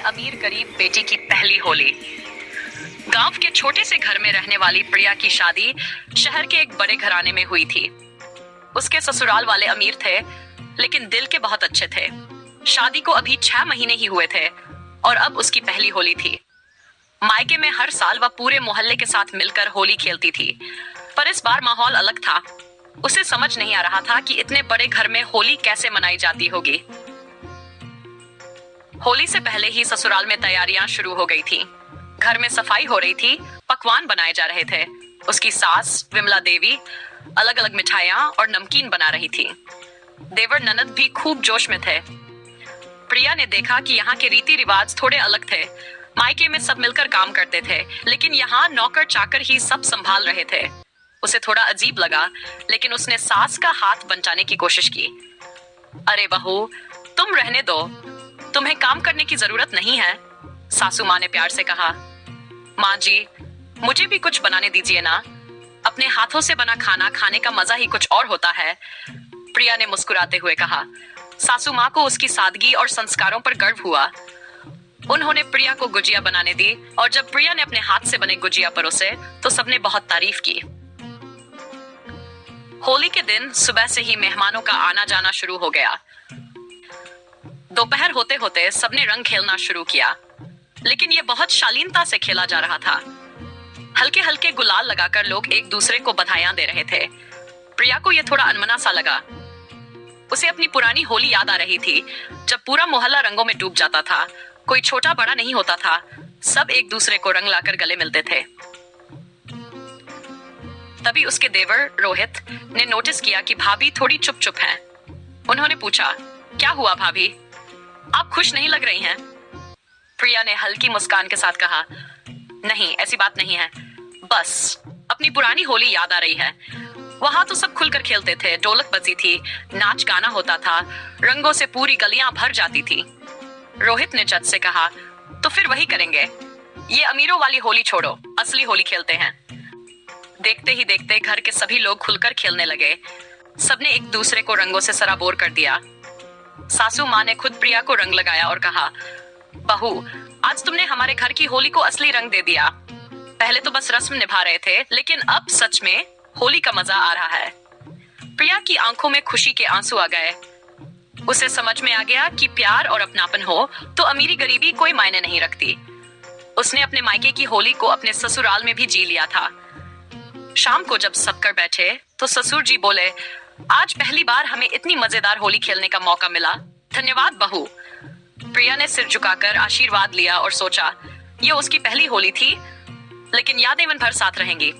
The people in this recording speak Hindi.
अमीर गरीब बेटी की पहली होली। गांव के छोटे से घर में रहने वाली प्रिया की शादी शहर के एक बड़े घराने में हुई थी। उसके ससुराल वाले अमीर थे, लेकिन दिल के बहुत अच्छे थे। शादी को अभी 6 महीने ही हुए थे और अब उसकी पहली होली थी। मायके में हर साल वह पूरे मोहल्ले के साथ मिलकर होली खेलती थी, पर इस बार माहौल अलग था। उसे समझ नहीं आ रहा था कि इतने बड़े घर में होली कैसे मनाई जाती होगी। होली से पहले ही ससुराल में तैयारियां शुरू हो गई थी। घर में सफाई हो रही थी, पकवान बनाए जा रहे थे। उसकी सास विमला देवी अलग अलग मिठाइयां और नमकीन बना रही थी। देवर ननद भी खूब जोश में थे। प्रिया ने देखा कि यहाँ के रीति रिवाज थोड़े अलग थे। मायके में सब मिलकर काम करते थे, लेकिन यहाँ नौकर चाकर ही सब संभाल रहे थे। उसे थोड़ा अजीब लगा, लेकिन उसने सास का हाथ बंचाने की कोशिश की। अरे बहू, तुम रहने दो, तुम्हें काम करने की जरूरत नहीं है, सासू माँ ने प्यार से कहा। माँ जी, मुझे भी कुछ बनाने दीजिए ना। अपने हाथों से बना खाना खाने का मजा ही कुछ और होता है, प्रिया ने मुस्कुराते हुए कहा। सासू माँ को उसकी सादगी और संस्कारों पर गर्व हुआ। उन्होंने प्रिया को गुजिया बनाने दी और जब प्रिया ने अपने हाथ से बने गुजिया परोसे तो सबने बहुत तारीफ की। होली के दिन सुबह से ही मेहमानों का आना जाना शुरू हो गया। दोपहर होते होते सबने रंग खेलना शुरू किया, लेकिन यह बहुत शालीनता से खेला जा रहा था। हल्के हल्के गुलाल लगाकर लोग एक दूसरे को बधाइयां दे रहे थे। प्रिया को यह थोड़ा अनमना सा लगा। उसे अपनी पुरानी होली याद आ रही थी, जब पूरा मोहल्ला रंगों में डूब जाता था। कोई छोटा बड़ा नहीं होता था, सब एक दूसरे को रंग लाकर गले मिलते थे। तभी उसके देवर रोहित ने नोटिस किया कि भाभी थोड़ी चुप चुप हैं। उन्होंने पूछा, क्या हुआ भाभी, आप खुश नहीं लग रही हैं? प्रिया ने हल्की मुस्कान के साथ कहा, नहीं ऐसी बात नहीं है, बस अपनी पुरानी होली याद आ रही है। वहां तो सब खुलकर खेलते थे, ढोलक बजी थी, नाच गाना होता था, रंगों से पूरी गलियां भर जाती थी। रोहित ने जज से कहा, तो फिर वही करेंगे। ये अमीरों वाली होली छोड़ो, असली होली खेलते हैं। देखते ही देखते घर के सभी लोग खुलकर खेलने लगे। सबने एक दूसरे को रंगों से सराबोर कर दिया। सासू माँ ने खुद प्रिया को रंग लगाया और कहा, बहू, आज तुमने हमारे घर की होली को असली रंग दे दिया। पहले तो बस रस्म निभा रहे थे, लेकिन अब सच में होली का मजा आ रहा है। प्रिया की आंखों में खुशी के आंसू आ गए। उसे समझ में आ गया कि प्यार और अपनापन हो तो अमीरी गरीबी कोई मायने नहीं रखती। उसने अपने मायके की होली को अपने ससुराल में भी जी लिया था। शाम को जब सब कर बैठे तो ससुर जी बोले, आज पहली बार हमें इतनी मजेदार होली खेलने का मौका मिला, धन्यवाद बहू। प्रिया ने सिर झुकाकर आशीर्वाद लिया और सोचा, ये उसकी पहली होली थी, लेकिन यादें मन भर साथ रहेंगी।